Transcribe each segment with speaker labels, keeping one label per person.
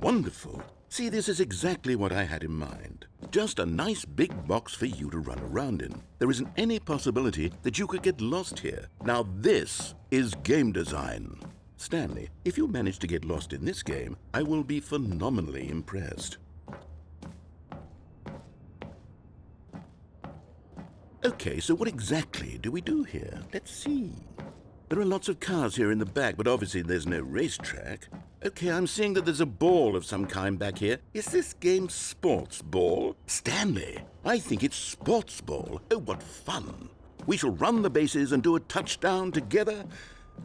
Speaker 1: Wonderful. See, this is exactly what I had in mind. Just a nice big box for you to run around in. There isn't any possibility that you could get lost here. Now this is game design. Stanley, if you manage to get lost in this game, I will be phenomenally impressed. Okay, so what exactly do we do here? Let's see. There are lots of cars here in the back, but obviously there's no racetrack. Okay, I'm seeing that there's a ball of some kind back here. Is this game sports ball? Stanley, I think it's sports ball. Oh, what fun. We shall run the bases and do a touchdown together?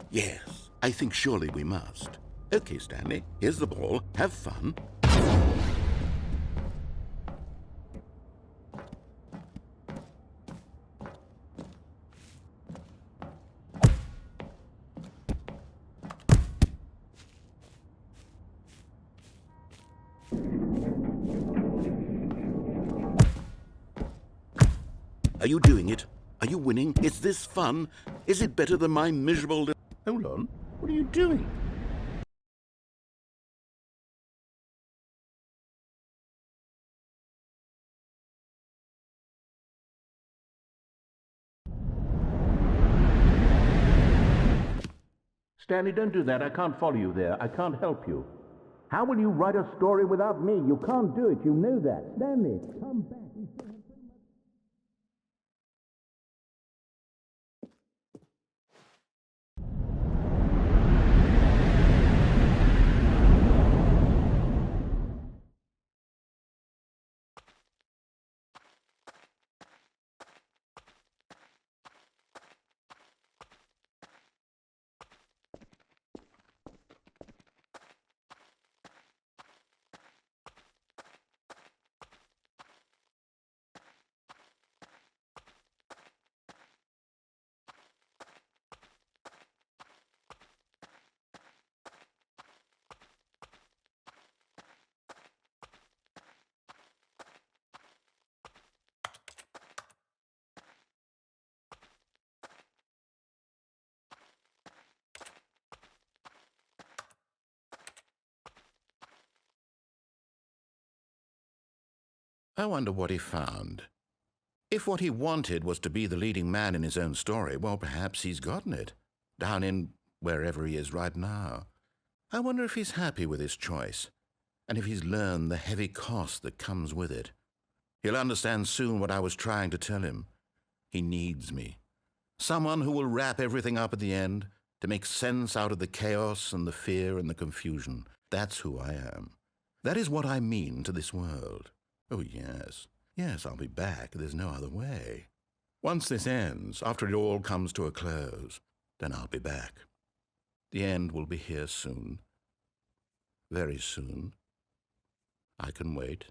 Speaker 1: Yes, I think surely we must. Okay, Stanley, here's the ball. Have fun. Are you doing it? Are you winning? Is this fun? Is it better than my miserable... Hold on. What are you doing?
Speaker 2: Stanley, don't do that. I can't follow you there. I can't help you. How will you write a story without me? You can't do it. You know that. Stanley, come back.
Speaker 1: I wonder what he found. If what he wanted was to be the leading man in his own story, well, perhaps he's gotten it, down in wherever he is right now. I wonder if he's happy with his choice, and if he's learned the heavy cost that comes with it. He'll understand soon what I was trying to tell him. He needs me. Someone who will wrap everything up at the end, to make sense out of the chaos and the fear and the confusion. That's who I am. That is what I mean to this world. Oh, yes. Yes, I'll be back. There's no other way. Once this ends, after it all comes to a close, then I'll be back. The end will be here soon. Very soon. I can wait.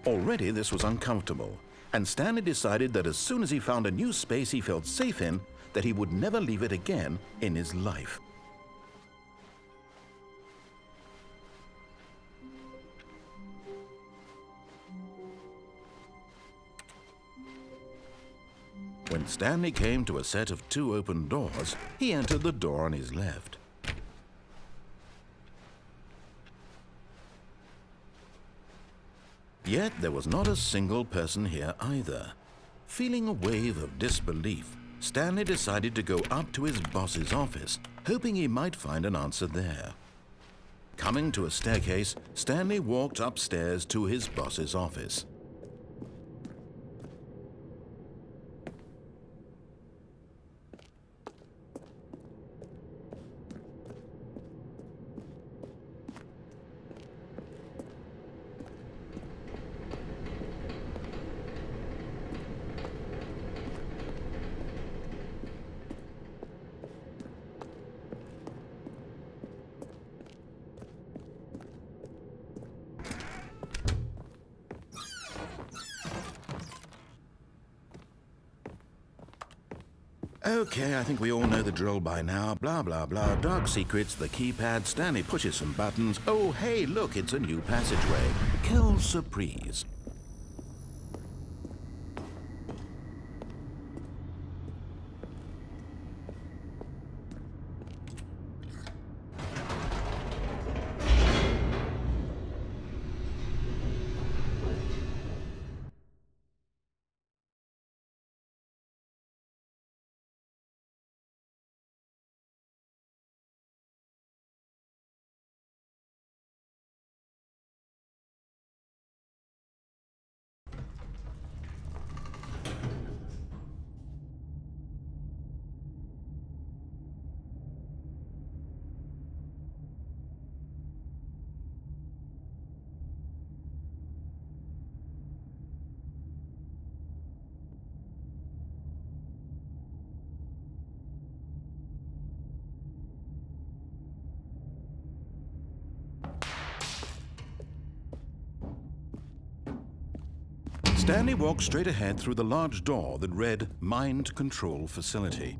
Speaker 1: Already this was uncomfortable, and Stanley decided that as soon as he found a new space he felt safe in, that he would never leave it again in his life. When Stanley came to a set of 2 open doors, he entered the door on his left. Yet there was not a single person here either. Feeling a wave of disbelief, Stanley decided to go up to his boss's office, hoping he might find an answer there. Coming to a staircase, Stanley walked upstairs to his boss's office. Okay, I think we all know the drill by now. Blah, blah, blah. Dark secrets, the keypad. Stanley pushes some buttons. Oh, hey, look, it's a new passageway. Quelle surprise. Stanley walked straight ahead through the large door that read Mind Control Facility.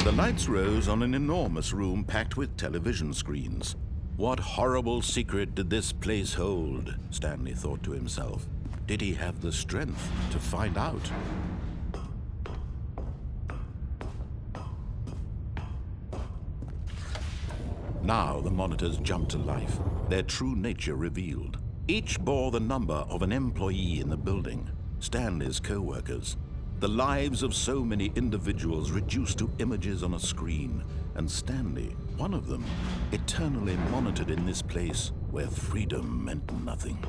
Speaker 1: The lights rose on an enormous room packed with television screens. What horrible secret did this place hold? Stanley thought to himself. Did he have the strength to find out? Now the monitors jumped to life, their true nature revealed. Each bore the number of an employee in the building, Stanley's co-workers. The lives of so many individuals reduced to images on a screen, and Stanley, one of them, eternally monitored in this place where freedom meant nothing.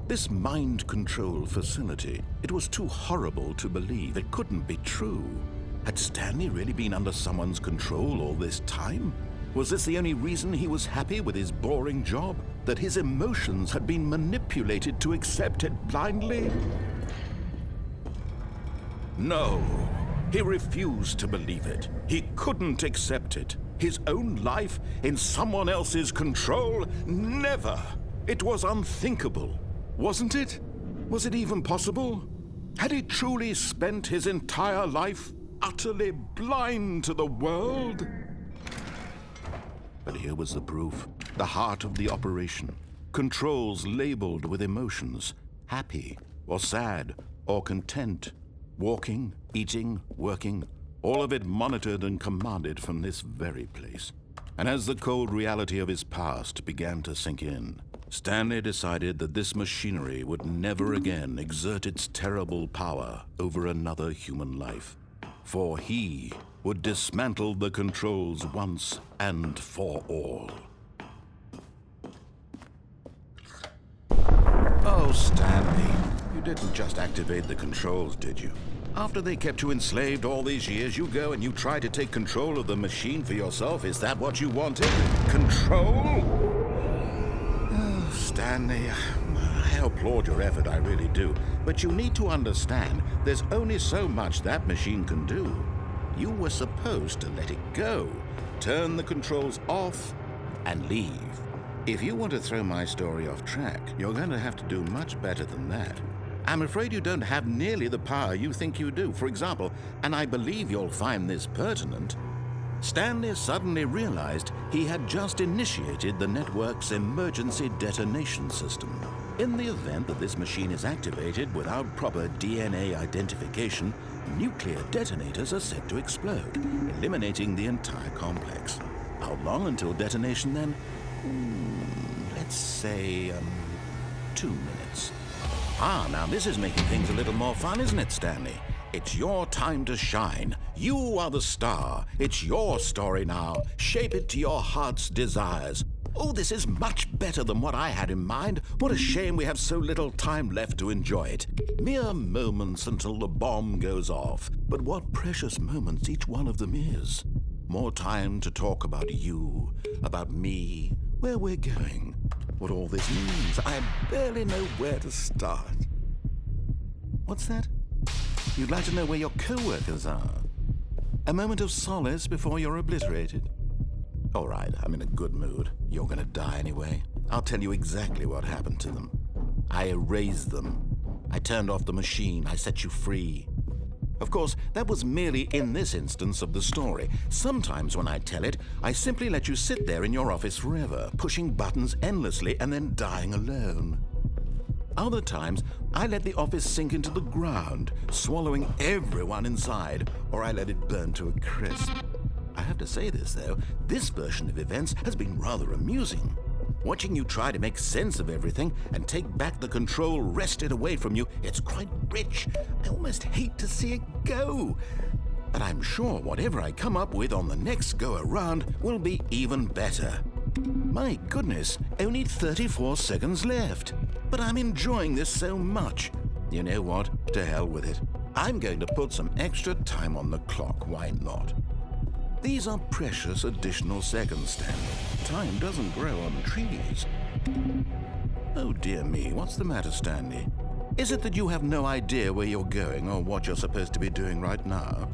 Speaker 1: This mind control facility, it was too horrible to believe. It couldn't be true. Had Stanley really been under someone's control all this time? Was this the only reason he was happy with his boring job? That his emotions had been manipulated to accept it blindly? No, he refused to believe it. He couldn't accept it. His own life in someone else's control? Never! It was unthinkable, wasn't it? Was it even possible? Had he truly spent his entire life utterly blind to the world? But here was the proof, the heart of the operation. Controls labeled with emotions, happy or sad or content, walking, eating, working, all of it monitored and commanded from this very place. And as the cold reality of his past began to sink in, Stanley decided that this machinery would never again exert its terrible power over another human life. For he would dismantle the controls once and for all. Oh, Stanley, you didn't just activate the controls, did you? After they kept you enslaved all these years, you go and you try to take control of the machine for yourself. Is that what you wanted? Control? Oh, Stanley, I applaud your effort, I really do. But you need to understand, there's only so much that machine can do. You were supposed to let it go, turn the controls off, and leave. If you want to throw my story off track, you're going to have to do much better than that. I'm afraid you don't have nearly the power you think you do. For example, and I believe you'll find this pertinent, Stanley suddenly realized he had just initiated the network's emergency detonation system. In the event that this machine is activated without proper DNA identification, nuclear detonators are set to explode, eliminating the entire complex. How long until detonation then? Let's say, 2 minutes. Ah, now this is making things a little more fun, isn't it, Stanley? It's your time to shine. You are the star. It's your story now. Shape it to your heart's desires. Oh, this is much better than what I had in mind. What a shame we have so little time left to enjoy it. Mere moments until the bomb goes off. But what precious moments each one of them is. More time to talk about you, about me, where we're going, what all this means. I barely know where to start. What's that? You'd like to know where your co-workers are? A moment of solace before you're obliterated? All right, I'm in a good mood. You're gonna die anyway. I'll tell you exactly what happened to them. I erased them. I turned off the machine. I set you free. Of course, that was merely in this instance of the story. Sometimes when I tell it, I simply let you sit there in your office forever, pushing buttons endlessly and then dying alone. Other times, I let the office sink into the ground, swallowing everyone inside, or I let it burn to a crisp. I have to say this, though, this version of events has been rather amusing. Watching you try to make sense of everything and take back the control wrested away from you, it's quite rich. I almost hate to see it go. But I'm sure whatever I come up with on the next go-around will be even better. My goodness, only 34 seconds left. But I'm enjoying this so much. You know what? To hell with it. I'm going to put some extra time on the clock. Why not? These are precious additional seconds, Stanley. Time doesn't grow on trees. Oh dear me, what's the matter, Stanley? Is it that you have no idea where you're going or what you're supposed to be doing right now?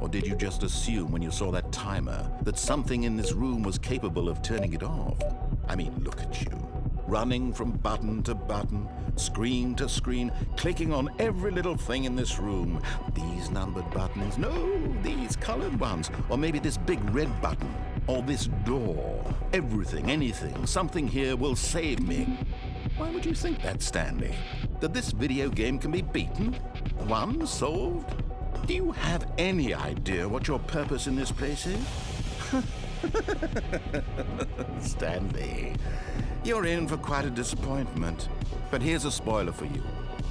Speaker 1: Or did you just assume when you saw that timer that something in this room was capable of turning it off? I mean, look at you. Running from button to button, screen to screen, clicking on every little thing in this room. These numbered buttons, no, these colored ones, or maybe this big red button, or this door. Everything, anything, something here will save me. Why would you think that, Stanley? That this video game can be beaten? Won? Solved? Do you have any idea what your purpose in this place is? Stanley, you're in for quite a disappointment. But here's a spoiler for you.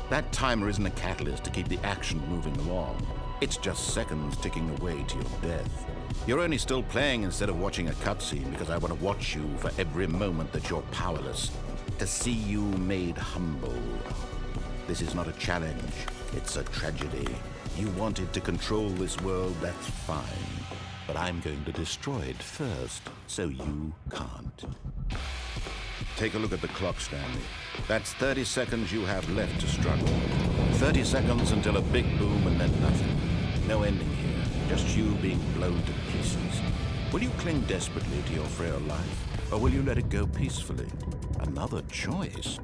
Speaker 1: That timer isn't a catalyst to keep the action moving along. It's just seconds ticking away to your death. You're only still playing instead of watching a cutscene because I want to watch you for every moment that you're powerless. To see you made humble. This is not a challenge. It's a tragedy. You wanted to control this world, that's fine. But I'm going to destroy it first, so you can't. Take a look at the clock, Stanley. That's 30 seconds you have left to struggle. 30 seconds until a big boom and then nothing. No ending here, just you being blown to pieces. Will you cling desperately to your frail life, or will you let it go peacefully? Another choice.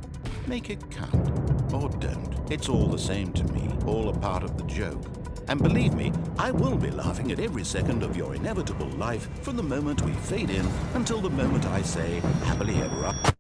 Speaker 1: Make it count. Or don't. It's all the same to me, all a part of the joke. And believe me, I will be laughing at every second of your inevitable life from the moment we fade in until the moment I say, happily ever after.